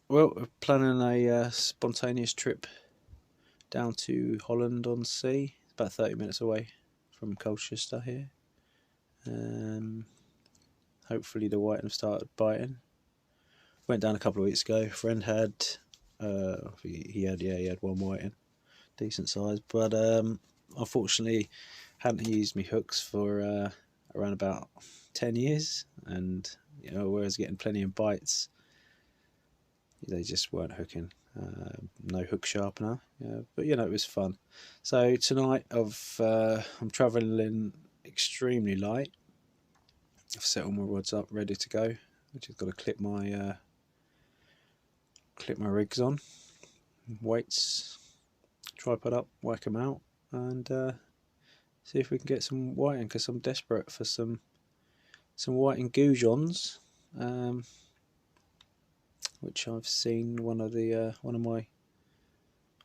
Well, we're planning a spontaneous trip down to Holland-on-Sea. It's about 30 minutes away from Colchester here. Hopefully the whiting have started biting. Went down a couple of weeks ago. A friend had, he had one whiting, decent size, but unfortunately hadn't used me hooks for around about 10 years, and whereas getting plenty of bites, they just weren't hooking. No hook sharpener, but it was fun. So tonight I'm travelling extremely light. I've set all my rods up ready to go. I just got to clip my rigs on, weights, tripod up, whack them out, and see if we can get some whiting, because I'm desperate for some whiting goujons, which I've seen one of the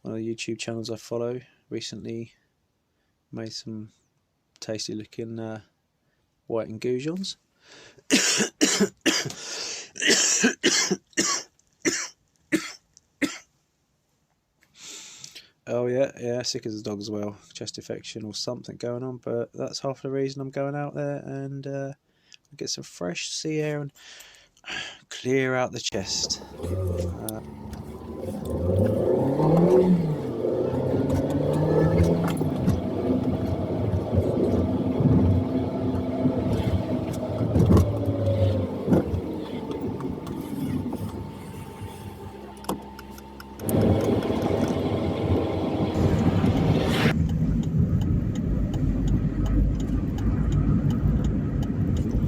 YouTube channels I follow recently made some tasty looking whiting goujons. Oh yeah, sick as a dog as well. Chest infection or something going on, but that's half the reason I'm going out there and get some fresh sea air and clear out the chest.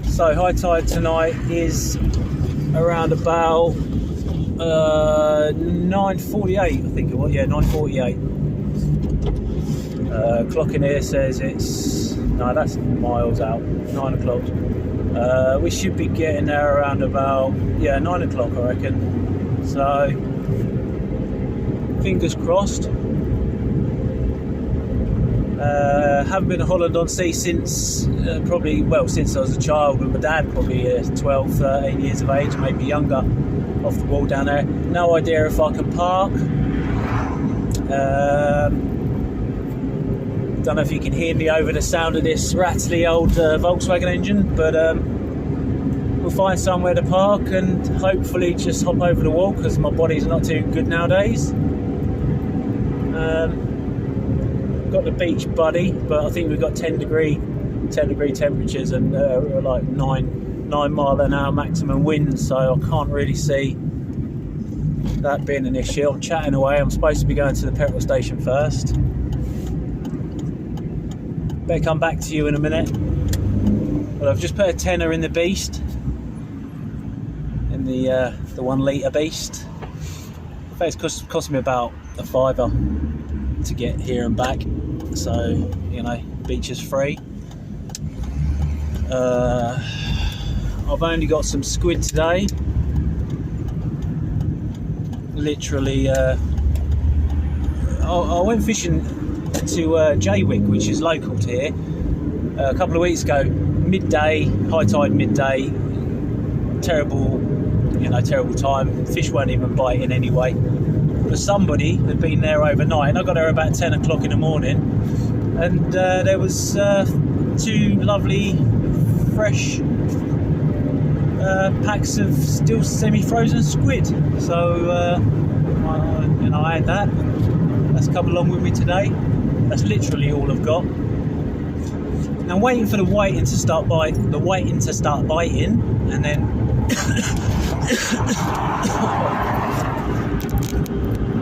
So high tide tonight is around about 9:48, I think it was. Yeah, 9:48. Clock in here says that's miles out. 9 o'clock. We should be getting there around about 9 o'clock, I reckon. So fingers crossed. Haven't been to Holland-on-Sea since since I was a child with my dad, probably 12, 13 years of age, maybe younger, off the wall down there. No idea if I can park. Don't know if you can hear me over the sound of this rattly old Volkswagen engine, but we'll find somewhere to park and hopefully just hop over the wall, because my body's not too good nowadays. Got the beach buddy, but I think we've got 10 degree temperatures and like 9 mile an hour maximum winds, so I can't really see that being an issue. I'm chatting away. I'm supposed to be going to the petrol station first. Better come back to you in a minute. But I've just put a tenner in the beast, in the 1 litre beast. In fact, it's cost me about a £5 to get here and back, so beach is free. I've only got some squid today. Literally, I went fishing to Jaywick, which is local to here, a couple of weeks ago. Midday, high tide midday. Terrible time. Fish weren't even biting anyway. But somebody had been there overnight, and I got there about 10 o'clock in the morning, and there was 2 lovely fresh packs of still semi-frozen squid. So I had that. That's come along with me today. That's literally all I've got. Now I'm waiting for the whiting to start biting, and then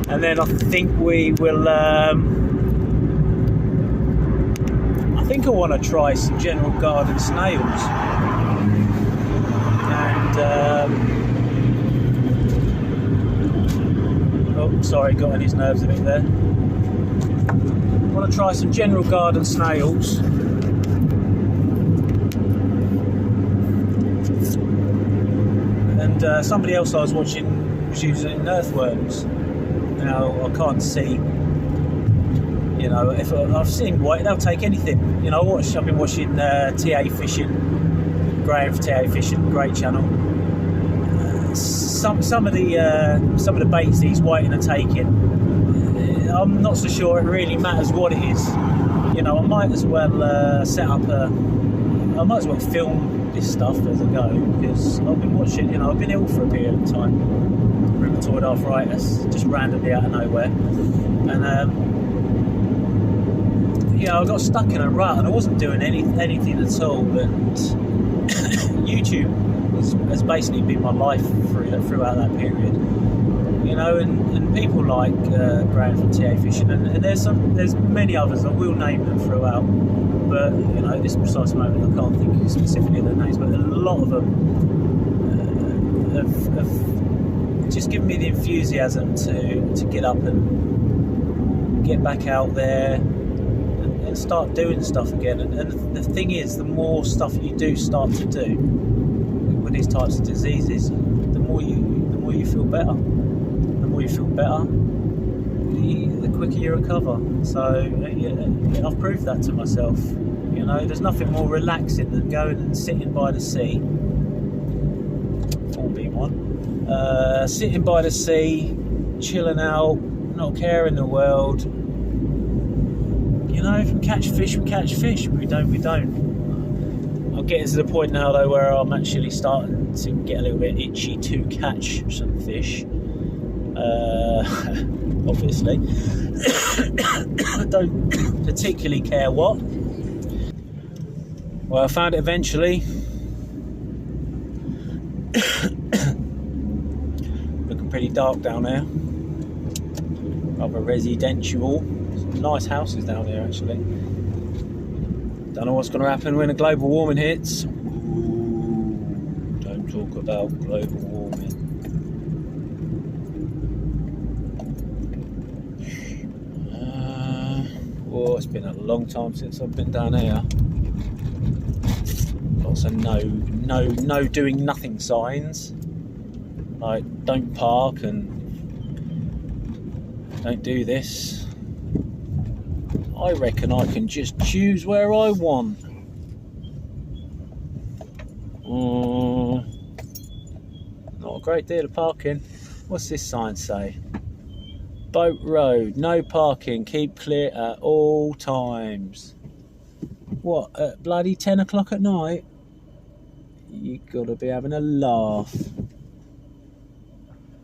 and then I think we will. I think I want to try some general garden snails. And sorry, got on his nerves a bit there. I want to try some general garden snails. And somebody else I was watching was using earthworms. Now I can't see, if I've seen white, they'll take anything. I've been watching TA Fishing, Graham for TA Fishing, great channel. some of the baits these whiting are taking, I'm not so sure it really matters what it is. You know, I might as well I might as well film this stuff as I go, because I've been watching, you know, I've been ill for a period of time, rheumatoid arthritis, just randomly out of nowhere, and you know, I got stuck in a rut and I wasn't doing anything at all, and YouTube has basically been my life throughout that period. You know, and people like Graham from TA Fishing, and there's many others, I will name them throughout, but you know, this precise moment I can't think specifically of their names, but a lot of them have just given me the enthusiasm to get up and get back out there and start doing stuff again. And the thing is, the more stuff you do start to do with these types of diseases, the more you feel better. The more you feel better, the quicker you recover. So yeah, I've proved that to myself. You know, there's nothing more relaxing than going and sitting by the sea. 4B1. Sitting by the sea, chilling out, not caring the world. You know, if we catch fish, we catch fish. If we don't, we don't. I'm getting to the point now though where I'm actually starting to get a little bit itchy to catch some fish. Obviously. I don't particularly care what. Well, I found it eventually. Looking pretty dark down there. Rather residential. Some nice houses down there actually. Don't know what's going to happen when the global warming hits. Ooh, don't talk about global warming. Oh, it's been a long time since I've been down here. Lots of no doing nothing signs. Like, don't park and don't do this. I reckon I can just choose where I want. Not a great deal of parking. What's this sign say? Boat Road, no parking, keep clear at all times. What, at bloody 10 o'clock at night? You gotta be having a laugh.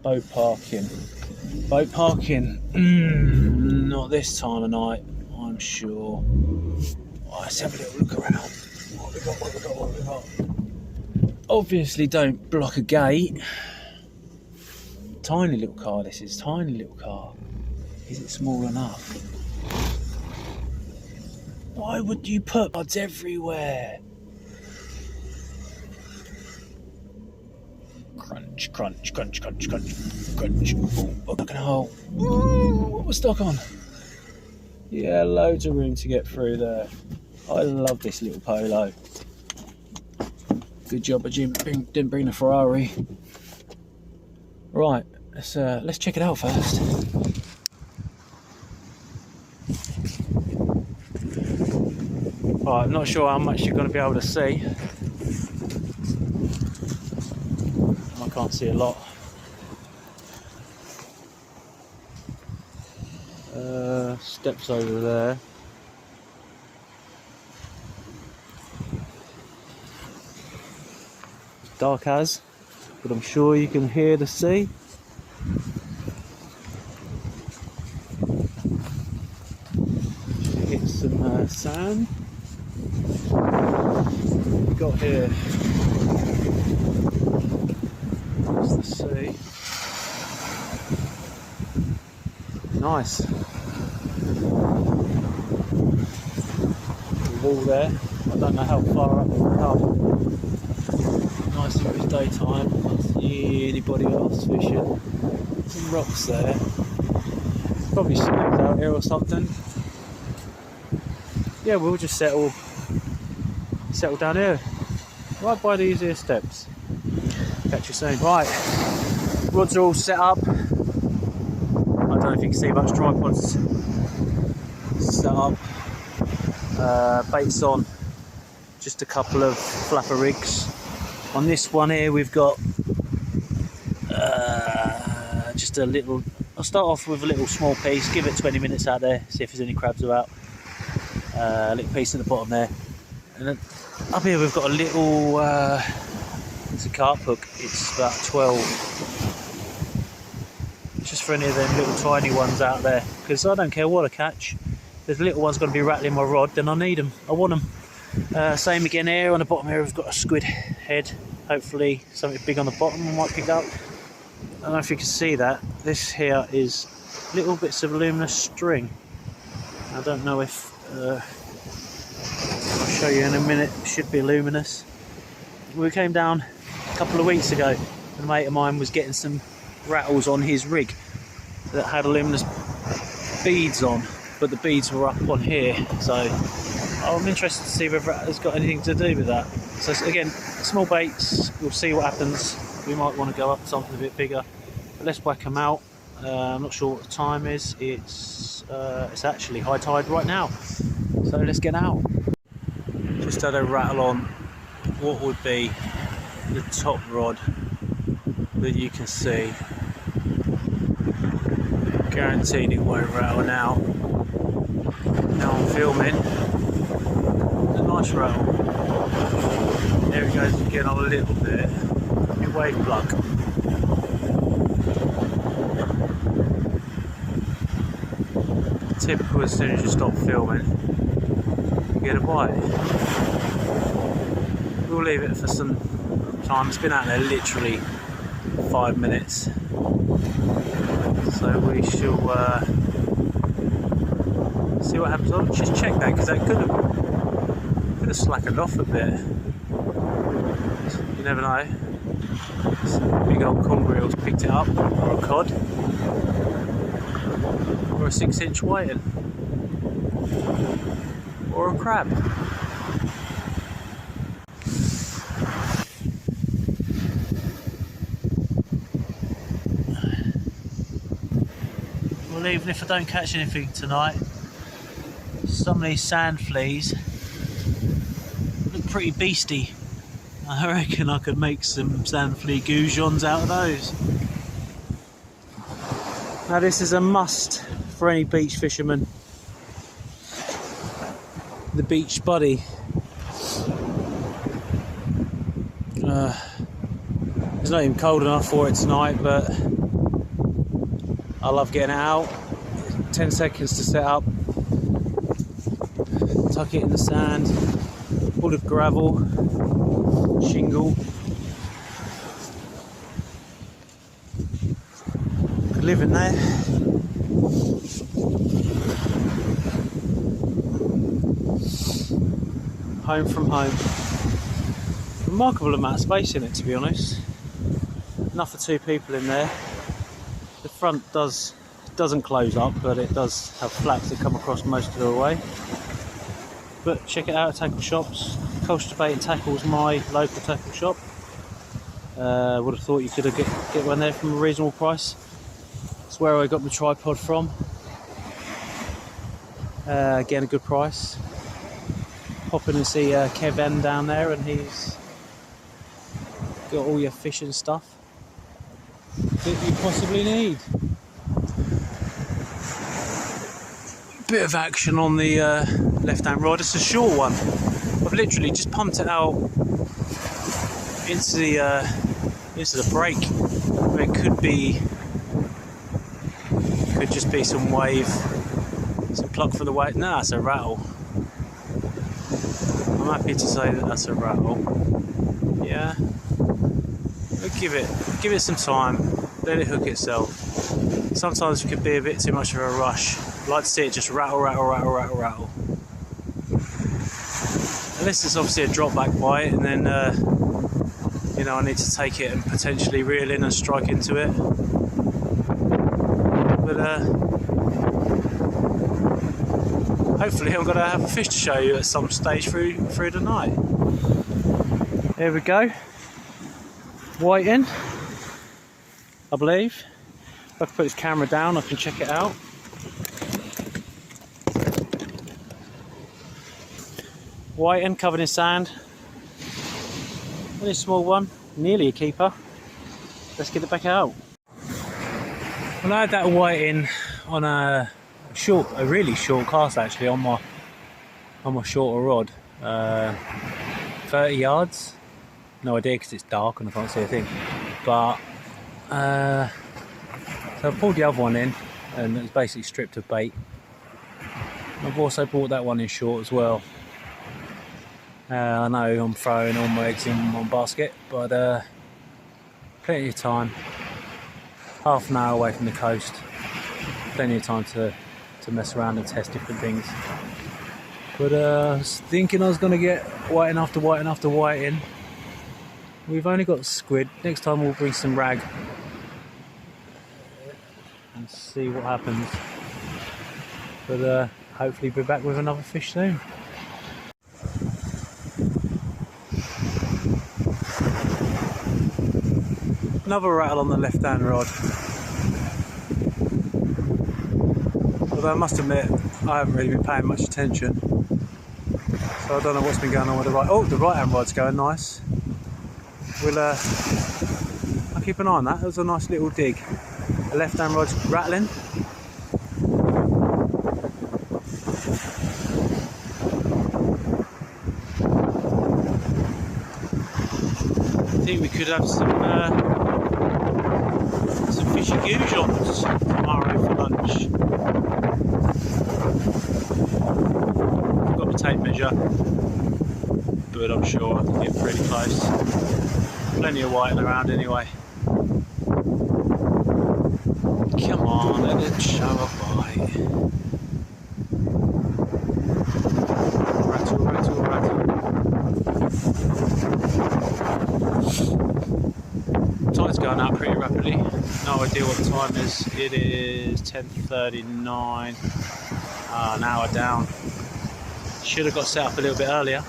Boat parking. Boat parking. Not this time of night, I'm sure. Oh, let's have a little look around. What have we got? Obviously don't block a gate. Tiny little car this is, tiny little car. Is it small enough? Why would you put buds everywhere? Crunch, crunch, crunch, crunch, crunch, crunch. Oh, look at a hole. Ooh, what was stuck on? Yeah, loads of room to get through there. I love this little Polo. Good job I didn't bring the Ferrari. Right, let's check it out first. Right, I'm not sure how much you're going to be able to see. I can't see a lot. Steps over there. Dark as, but I'm sure you can hear the sea. Hit some sand. What we've got here. There's the sea. Nice. The wall there. I don't know how far up it will come. Nice if it was daytime. Can't see anybody else fishing. Some rocks there. Probably snags out here or something. Yeah, we'll just settle down here. Right by these here steps. Catch you soon. Right, rods are all set up. I don't know if you can see much, tripods set up. Baits on. Just a couple of flapper rigs. On this one here we've got just a little. I'll start off with a little small piece, give it 20 minutes out there, see if there's any crabs about. A little piece at the bottom there, and then up here we've got a little. It's a carp hook. It's about 12. It's just for any of them little tiny ones out there, because I don't care what I catch. If there's little ones going to be rattling my rod, then I need them. I want them. Same again here on the bottom here. We've got a squid head. Hopefully something big on the bottom I might pick up. I don't know if you can see that. This here is little bits of luminous string. I don't know if I'll show you in a minute. It should be luminous. We came down a couple of weeks ago and a mate of mine was getting some rattles on his rig that had luminous beads on, but the beads were up on here, so I'm interested to see whether it's got anything to do with that. So again, small baits, we'll see what happens. We might want to go up to something a bit bigger, but let's whack them out. I'm not sure what the time is. It's actually high tide right now, so let's get out. Just had a rattle on what would be the top rod that you can see. Guaranteed it won't rattle now. Now I'm filming. A nice rattle. There it goes again on a little bit. Your wave plug. Typical, as soon as you stop filming, you get a bite. We'll leave it for some time. It's been out there literally 5 minutes, so we shall see what happens. I'll just check that, because that could have slackened off a bit. You never know. Some big old conger eel's picked it up, or a cod, or a 6-inch whiting, or a crab. Well, even if I don't catch anything tonight, some of these sand fleas look pretty beastie. I reckon I could make some sand flea goujons out of those. Now this is a must for any beach fisherman. The beach buddy. It's not even cold enough for it tonight, but I love getting it out. 10 seconds to set up. Tuck it in the sand. Full of gravel, shingle. Could live in there. Home from home. Remarkable amount of space in it, to be honest. Enough for 2 people in there. The front doesn't close up, but it does have flaps that come across most of the way. But check it out at tackle shops. Coastal Bait and Tackle's my local tackle shop. Would have thought you could get one there from a reasonable price. It's where I got my tripod from. Again, a good price. Pop in and see Kevin down there, and he's got all your fishing stuff that you possibly need. Bit of action on the left-hand rod. It's a short one. I've literally just pumped it out into the break. It could just be some wave, some pluck for the wave. No, it's a rattle. I'm happy to say that that's a rattle. Yeah. But give it some time. Let it hook itself. Sometimes it could be a bit too much of a rush. I like to see it just rattle, rattle, rattle, rattle, rattle. Unless it's obviously a drop back bite, and then you know, I need to take it and potentially reel in and strike into it. But hopefully I'm going to have a fish to show you at some stage through the night. There we go. Whiting, I believe. If I can put this camera down, I can check it out. Whiting covered in sand. Really small one, nearly a keeper. Let's get it back out. Well, I had that whiting on a really short cast actually on my shorter rod, 30 yards. No idea because it's dark and I can't see a thing. But so I pulled the other one in and it was basically stripped of bait. I've also brought that one in short as well. I know I'm throwing all my eggs in one basket, but plenty of time. Half an hour away from the coast. Plenty of time to mess around and test different things. But I was thinking I was going to get whiting after whiting after whiting. We've only got squid. Next time we'll bring some rag and see what happens. But hopefully be back with another fish soon. Another rattle on the left hand rod. Although I must admit I haven't really been paying much attention. So I don't know what's been going on with the right. Oh, the right hand rod's going nice. I'll keep an eye on that. That was a nice little dig. The left hand rod's rattling. I think we could have some fishy goujons tomorrow for lunch. I've got the tape measure, but I'm sure I can get pretty close. Plenty of whiting around anyway. Come on, let it show a bite. Rattle, rattle, rattle. Tide's going out pretty rapidly. No idea what the time is. It is 10:39. An hour down. Should have got set up a little bit earlier.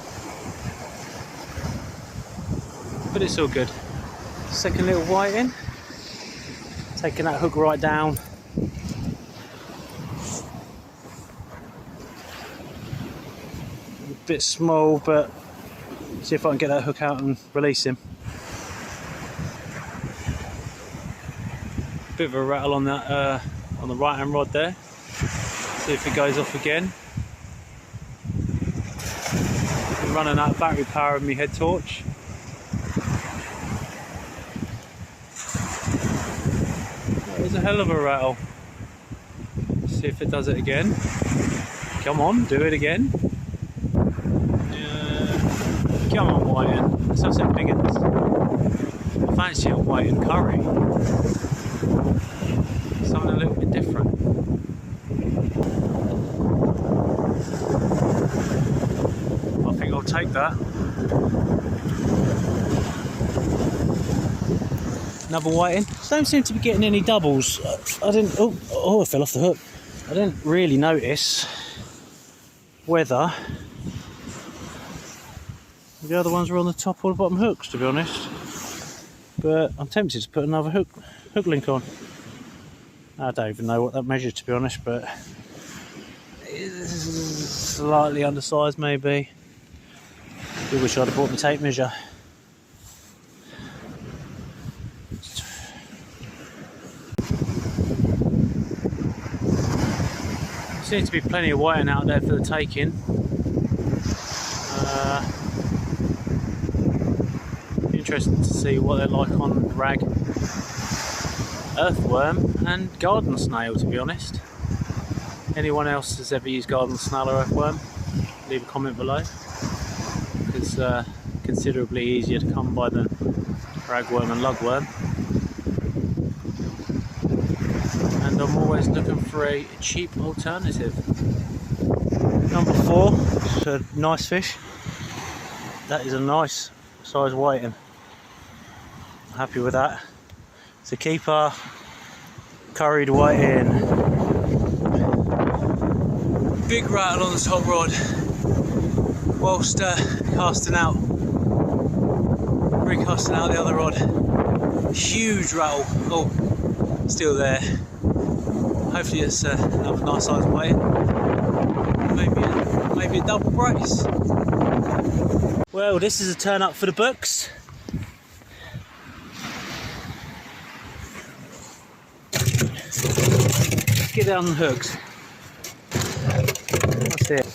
But it's all good. Second little whiting. Taking that hook right down. A bit small, but see if I can get that hook out and release him. Bit of a rattle on that on the right hand rod there. See if it goes off again. I'm running out of battery power with my head torch. That was a hell of a rattle. See if it does it again. Come on, do it again. Come on, whiting. Let's have some big ones. I fancy a whiting curry. Something a little bit different. I think I'll take that. Another whiting. Don't seem to be getting any doubles. I didn't. Oh! I fell off the hook. I didn't really notice whether the other ones were on the top or the bottom hooks, to be honest. But I'm tempted to put another hook link on. I don't even know what that measures, to be honest, but it's slightly undersized maybe. I wish I'd have bought my tape measure. Seems to be plenty of whiting out there for the taking. Interesting to see what they're like on rag, earthworm and garden snail, to be honest. Anyone else has ever used garden snail or earthworm, leave a comment below. It's considerably easier to come by than ragworm and lugworm. And I'm always looking for a cheap alternative. Number 4, it's a nice fish. That is a nice size whiting. Happy with that. It's a keeper, curried whiting. Big rattle on the top rod whilst casting out, recasting out the other rod. Huge rattle. Oh, still there. Hopefully it's another nice size whiting. Maybe a double brace. Well, this is a turn up for the books. down the hooks. That's it.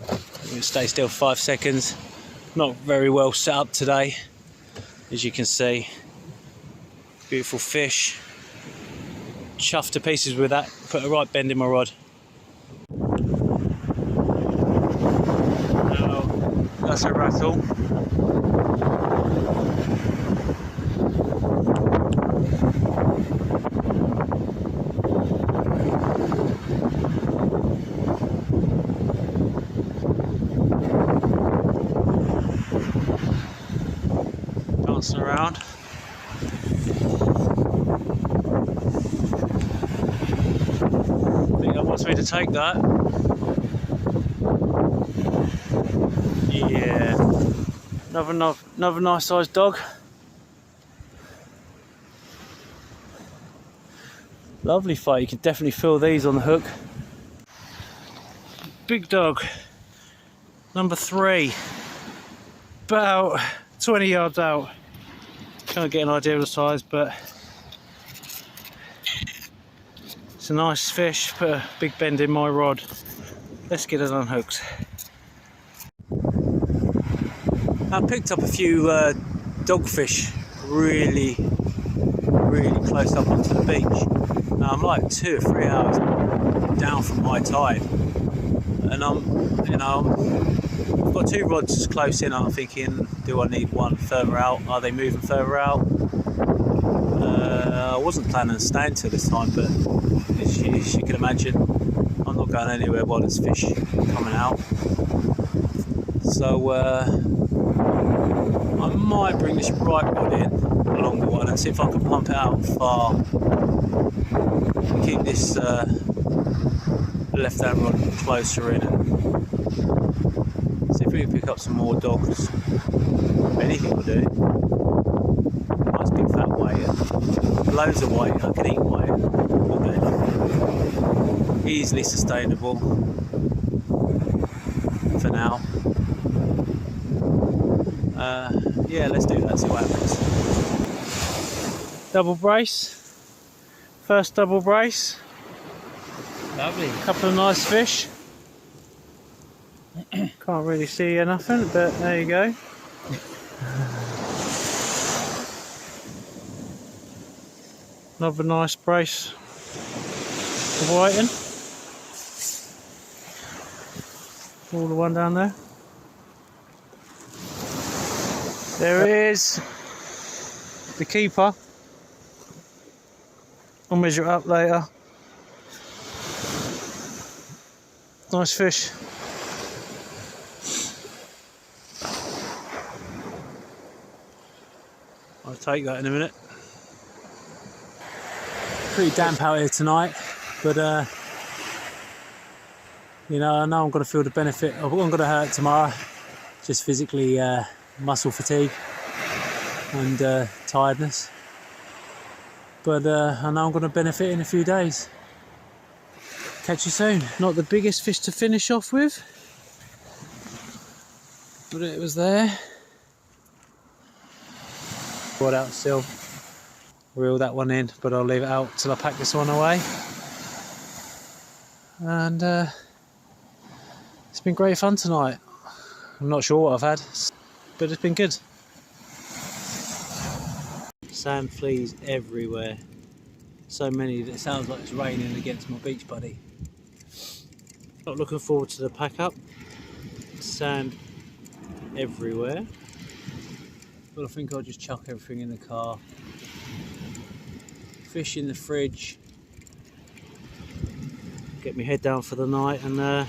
I'm going to stay still 5 seconds. Not very well set up today, as you can see. Beautiful fish. Chuffed to pieces with that. Put a right bend in my rod. Oh, that's a rattle. Dancing around. I think that wants me to take that. Yeah. Another nice sized dog. Lovely fight. You can definitely feel these on the hook. Big dog. Number 3. About 20 yards out. Can't get an idea of the size, but it's a nice fish. Put a big bend in my rod. Let's get it unhooked. I picked up a few dogfish really close up onto the beach. Now I'm like 2 or 3 hours down from high tide, and I've got 2 rods close in. I'm thinking, do I need one further out? Are they moving further out? I wasn't planning on staying till this time, but as you can imagine, I'm not going anywhere while there's fish coming out. So I might bring this right rod in, a longer one, and see if I can pump it out far and keep this left hand rod closer in, and see if we can pick up some more dogs. Anything will do. Nice big fat weight, loads of weight. I can eat weight all day. Easily sustainable for now. Yeah, let's do that, see what happens. Double brace. First double brace. Lovely. Couple of nice fish. Can't really see nothing, but there you go. Another nice brace of whiting. All the one down there. There it is, the keeper. I'll measure it up later. Nice fish. I'll take that in a minute. Pretty damp out here tonight, but you know, I know I'm going to feel the benefit. I'm going to hurt tomorrow, just physically. Muscle fatigue and tiredness, but I know I'm going to benefit in a few days. Catch you soon. Not the biggest fish to finish off with, but it was there. Brought out still, reel that one in, but I'll leave it out till I pack this one away. And it's been great fun tonight. I'm not sure what I've had, but it's been good. Sand fleas everywhere. So many that it sounds like it's raining against my beach buddy. Not looking forward to the pack up. Sand everywhere. But I think I'll just chuck everything in the car. Fish in the fridge. Get my head down for the night and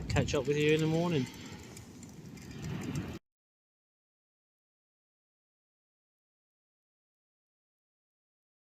catch up with you in the morning.